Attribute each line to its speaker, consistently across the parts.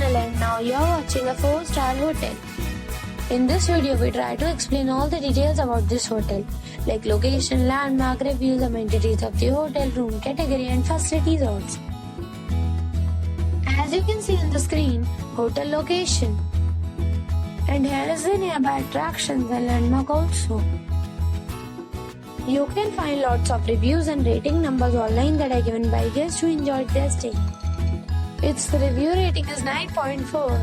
Speaker 1: channel and now you're watching a 4-star hotel. In this video, we try to explain all the details about this hotel, like location, landmark, reviews, amenities of the hotel, room category and facilities also. As you can see on the screen, hotel location. And here is the nearby attractions and landmark also. You can find lots of reviews and rating numbers online that are given by guests who enjoyed their stay. Its review rating is 9.4,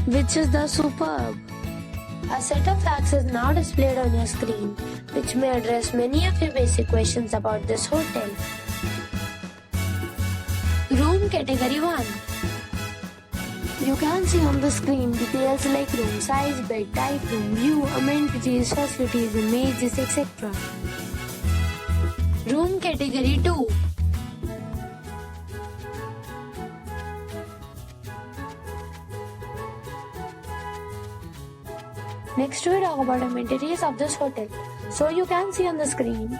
Speaker 1: which is the superb. A set of facts is now displayed on your screen, which may address many of your basic questions about this hotel. Room Category 1. You can see on the screen details like room size, bed type, room view, amenities, facilities, images, etc. Room Category 2. Next we talk about amenities of this hotel. So you can see on the screen,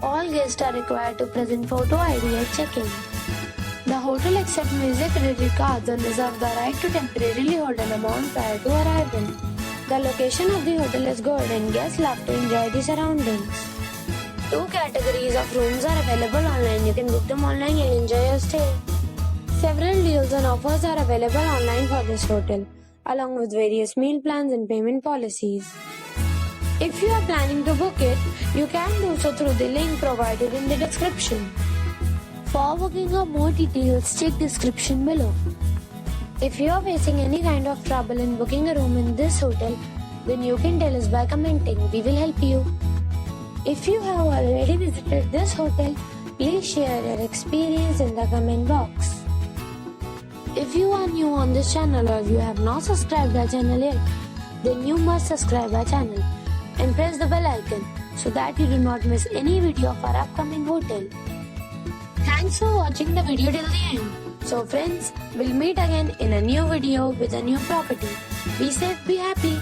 Speaker 1: all guests are required to present photo ID at check-in. The hotel accepts major credit cards and reserves the right to temporarily hold an amount prior to arrival. The location of the hotel is good and guests love to enjoy the surroundings. 2 categories of rooms are available online. You can book them online and enjoy your stay. Several deals and offers are available online for this hotel, along with various meal plans and payment policies. If you are planning to book it, you can do so through the link provided in the description. For booking or more details, check description below. If you are facing any kind of trouble in booking a room in this hotel, then you can tell us by commenting. We will help you. If you have already visited this hotel, please share your experience in the comment box. If you are new on this channel or you have not subscribed our channel yet, then you must subscribe our channel and press the bell icon so that you do not miss any video of our upcoming hotel. Thanks for watching the video till the end. So friends, we'll meet again in a new video with a new property. Be safe, be happy.